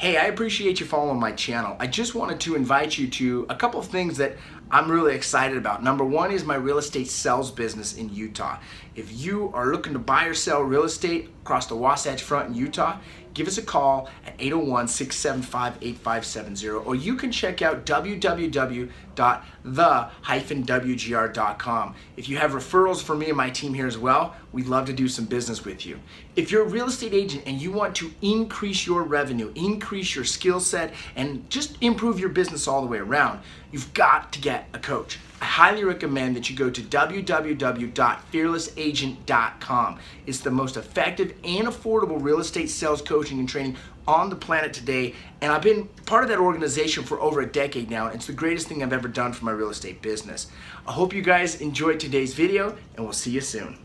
Hey, I appreciate you following my channel. I just wanted to invite you to a couple of things that I'm really excited about. Number one is my real estate sales business in Utah. If you are looking to buy or sell real estate across the Wasatch Front in Utah, give us a call at 801-675-8570, or you can check out www.the-wgr.com. If you have referrals for me and my team here as well, we'd love to do some business with you. If you're a real estate agent and you want to increase your revenue, increase your skill set, and just improve your business all the way around, you've got to get a coach. I highly recommend that you go to www.fearlessagent.com. It's the most effective and affordable real estate sales coaching and training on the planet today, and I've been part of that organization for over a decade now, and it's the greatest thing I've ever done for my real estate business. I hope you guys enjoyed today's video, and we'll see you soon.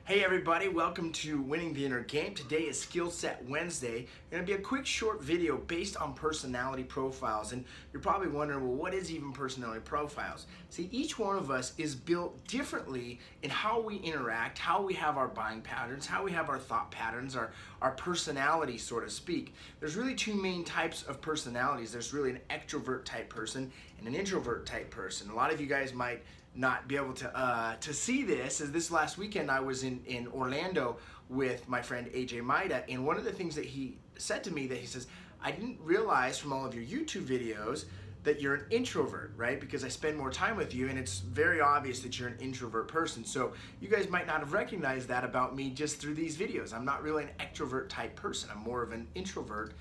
Hey everybody, welcome to Winning the Inner Game. Today is Skill Set Wednesday. It's going to be a quick short video based on personality profiles, and you're probably wondering, well, what is even personality profiles? See, each one of us is built differently in how we interact, how we have our buying patterns, how we have our thought patterns, our personality, so to speak. There's really two main types of personalities. There's really an extrovert type person and an introvert type person. A lot of you guys might not be able to see this, as this last weekend I was in Orlando with my friend AJ Maida, and one of the things that he said to me, that he says, I didn't realize from all of your YouTube videos that you're an introvert, right? Because I spend more time with you, and it's very obvious that you're an introvert person. So you guys might not have recognized that about me just through these videos. I'm not really an extrovert type person. I'm more of an introvert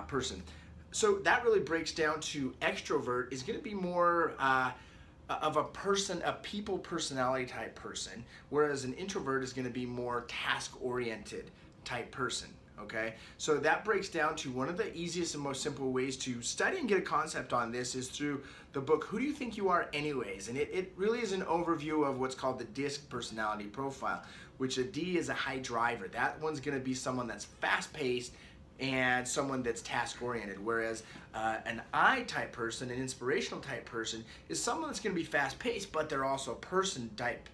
person. So that really breaks down to extrovert is going to be more of a people personality type person, whereas an introvert is going to be more task-oriented type person. Okay, so that breaks down to one of the easiest and most simple ways to study and get a concept on this is through the book Who Do You Think You Are Anyways? And it really is an overview of what's called the DISC personality profile, which a D is a high driver. That one's going to be someone that's fast-paced and someone that's task-oriented, whereas an I-type person, an inspirational type person, is someone that's going to be fast-paced, but they're also person-type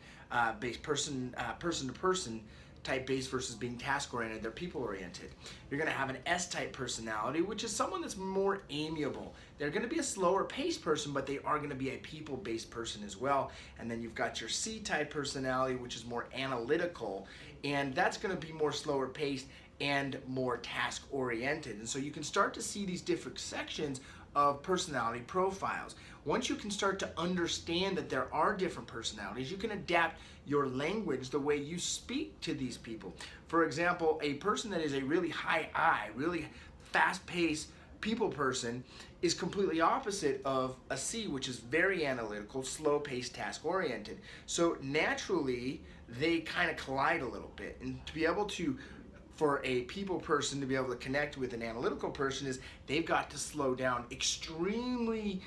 based, person-to-person type based versus being task-oriented. They're people-oriented. You're going to have an S-type personality, which is someone that's more amiable. They're going to be a slower-paced person, but they are going to be a people-based person as well. And then you've got your C-type personality, which is more analytical, and that's going to be more slower-paced and more task-oriented. And so you can start to see these different sections of personality profiles. Once you can start to understand that there are different personalities, you can adapt your language the way you speak to these people. For example, a person that is a really high I, really fast-paced people person is completely opposite of a C, which is very analytical, slow-paced, task-oriented. So naturally, they kind of collide a little bit. And to be able to for a people person to be able to connect with an analytical person is they've got to slow down extremely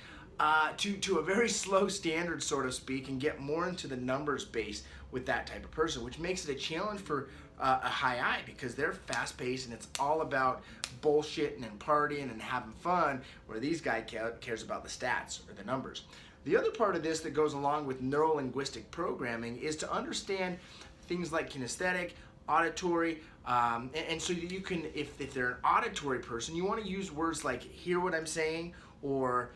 to a very slow standard, so to speak, and get more into the numbers base with that type of person, which makes it a challenge for a high I, because they're fast-paced and it's all about bullshitting and partying and having fun, where these guys cares about the stats or the numbers. The other part of this that goes along with neuro-linguistic programming is to understand things like kinesthetic, auditory, and so you can, if they're an auditory person, you want to use words like hear what I'm saying, or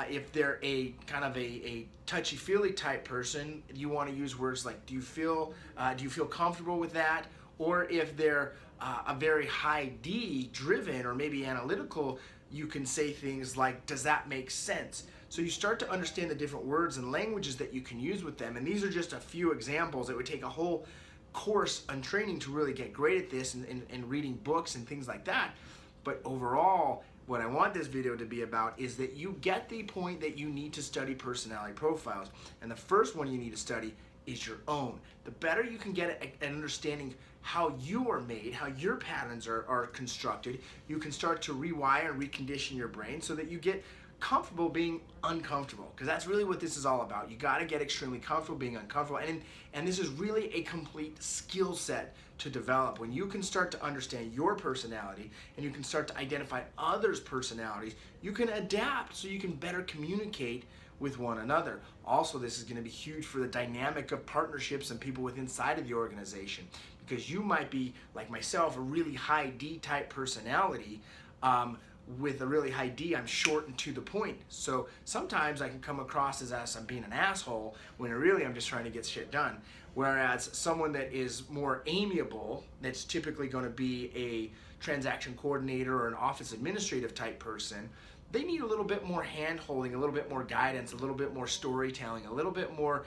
if they're a kind of a touchy-feely type person, you want to use words like do you feel comfortable with that? Or if they're a very high D driven or maybe analytical, you can say things like does that make sense? So you start to understand the different words and languages that you can use with them, and these are just a few examples. It would take a whole course on training to really get great at this and reading books and things like that. But overall, what I want this video to be about is that you get the point that you need to study personality profiles. And the first one you need to study is your own. The better you can get at understanding how you are made, how your patterns are constructed, you can start to rewire and recondition your brain so that you get comfortable being uncomfortable, because that's really what this is all about. You got to get extremely comfortable being uncomfortable, and this is really a complete skill set to develop. When you can start to understand your personality and you can start to identify others' personalities, you can adapt so you can better communicate with one another. Also, this is going to be huge for the dynamic of partnerships and people within inside of the organization, because you might be, like myself, a really high D type personality. With a really high D, I'm short and to the point. So sometimes I can come across as I'm being an asshole when really I'm just trying to get shit done. Whereas someone that is more amiable, that's typically going to be a transaction coordinator or an office administrative type person, they need a little bit more hand holding, a little bit more guidance, a little bit more storytelling, a little bit more,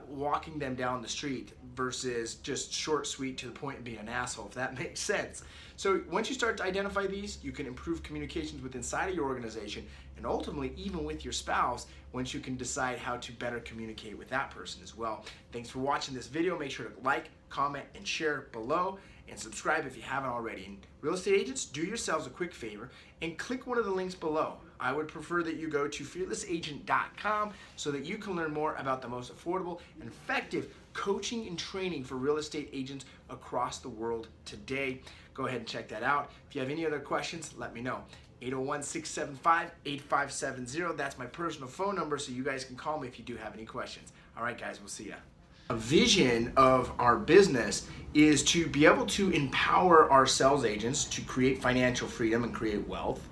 walking them down the street versus just short, sweet, to the point and being an asshole, if that makes sense. So once you start to identify these, you can improve communications with inside of your organization, and ultimately even with your spouse, once you can decide how to better communicate with that person as well. Thanks for watching this video. Make sure to like, comment, and share below, and subscribe if you haven't already. And real estate agents, do yourselves a quick favor and click one of the links below. I would prefer that you go to fearlessagent.com so that you can learn more about the most affordable and effective coaching and training for real estate agents across the world today. Go ahead and check that out. If you have any other questions, let me know. 801-675-8570. That's my personal phone number, so you guys can call me if you do have any questions. All right, guys, we'll see ya. A vision of our business is to be able to empower our sales agents to create financial freedom and create wealth.